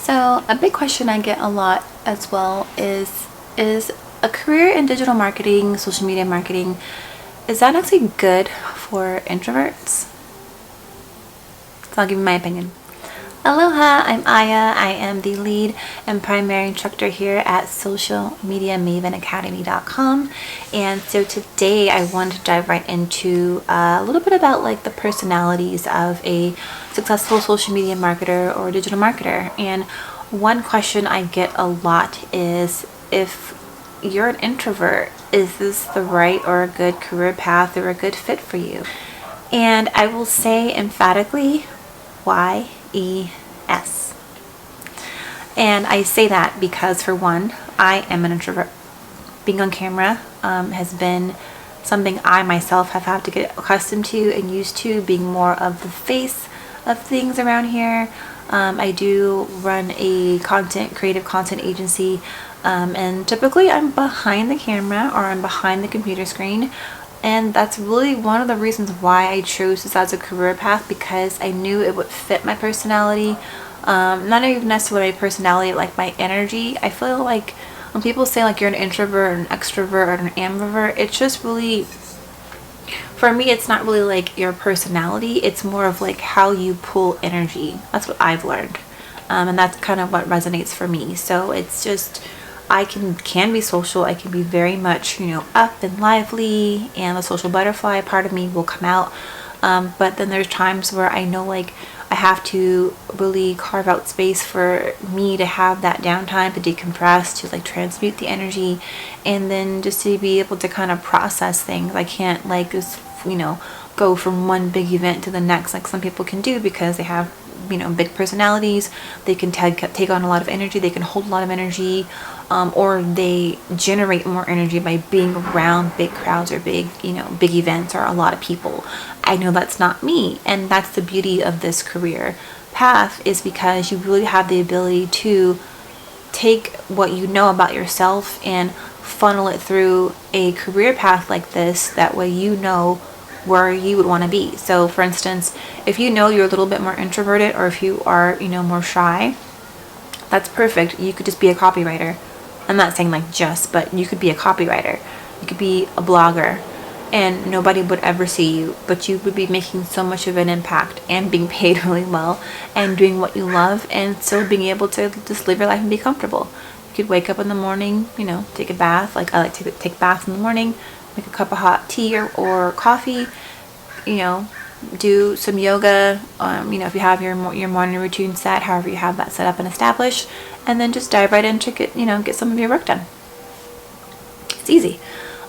So a big question I get a lot as well is a career in digital marketing, social media marketing, is that actually good for introverts? So I'll give you my opinion. Aloha, I'm Aya. I am the lead and primary instructor here at socialmediamavenacademy.com. And so today I wanted to dive right into a little bit about like the personalities of a successful social media marketer or digital marketer. And one question I get a lot is, if you're an introvert, is this the right or a good career path or a good fit for you? And I will say emphatically, YES. And I say that because, for one, I am an introvert. Being on camera has been something I myself have had to get accustomed to and used to, being more of the face of things around here. I do run a creative content agency, and typically I'm behind the camera or I'm behind the computer screen. And that's really one of the reasons why I chose this as a career path, because I knew it would fit my personality. Not even necessarily my personality, like my energy. I feel like when people say like you're an introvert or an extrovert or an ambivert, it's just really, for me, it's not really like your personality. It's more of like how you pull energy. That's what I've learned. And that's kind of what resonates for me. So it's just, I can be social. I can be very much, up and lively, and the social butterfly part of me will come out. But then there's times where I know like I have to really carve out space for me to have that downtime, to decompress, to like transmute the energy, and then just to be able to kind of process things. I can't like just, go from one big event to the next like some people can do, because they have big personalities. They can take on a lot of energy, they can hold a lot of energy, or they generate more energy by being around big crowds or big events or a lot of people. I know that's not me, and that's the beauty of this career path, is because you really have the ability to take what you know about yourself and funnel it through a career path like this. That way where you would want to be. So for instance, if you're a little bit more introverted, or if you are more shy, that's perfect. You could just be a copywriter. I'm not saying like just, but you could be a copywriter, you could be a blogger, and nobody would ever see you, but you would be making so much of an impact and being paid really well and doing what you love, and still being able to just live your life and be comfortable. You could wake up in the morning, take a bath. Like I like to take baths in the morning, make a cup of hot tea or coffee, do some yoga, if you have your morning routine set, however you have that set up and established, and then just dive right into get some of your work done. It's easy.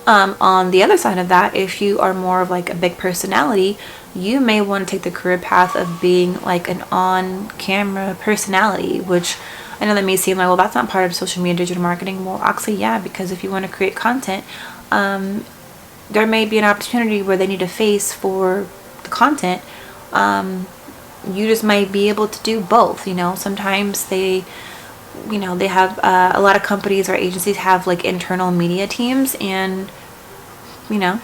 On the other side of that, if you are more of like a big personality, you may want to take the career path of being like an on-camera personality, which I know that may seem like, well, that's not part of social media digital marketing. Well, actually, yeah, because if you want to create content, there may be an opportunity where they need a face for the content. You just might be able to do both. Sometimes they have a lot of companies or agencies have like internal media teams, and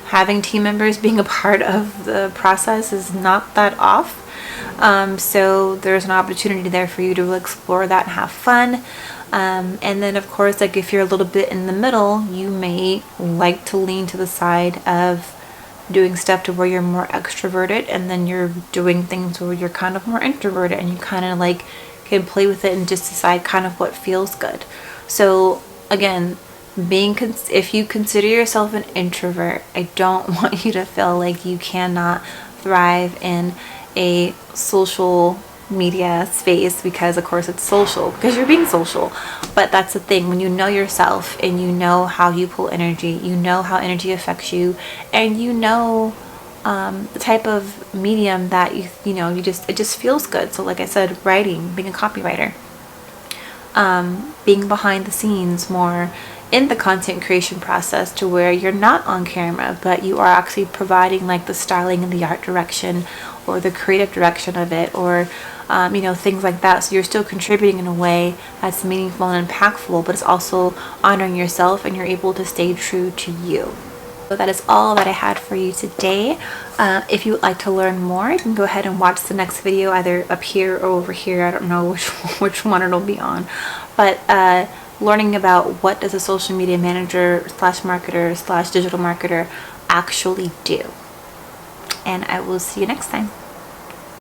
having team members being a part of the process is not that off. So there's an opportunity there for you to explore that and have fun. And then of course, like if you're a little bit in the middle, you may like to lean to the side of doing stuff to where you're more extroverted, and then you're doing things where you're kind of more introverted, and you kind of like can play with it and just decide kind of what feels good. So again, if you consider yourself an introvert, I don't want you to feel like you cannot thrive in a social media space, because of course it's social, because you're being social. But that's the thing, when you know yourself and you know how you pull energy, you know how energy affects you, and the type of medium that it just feels good. So like I said, writing, being a copywriter, being behind the scenes, more in the content creation process, to where you're not on camera, but you are actually providing like the styling and the art direction or the creative direction of it, or things like that. So you're still contributing in a way that's meaningful and impactful, but it's also honoring yourself, and you're able to stay true to you. So that is all that I had for you today. If you would like to learn more, you can go ahead and watch the next video either up here or over here. I don't know which one it'll be on. But learning about what does a social media manager slash marketer slash digital marketer actually do. And I will see you next time.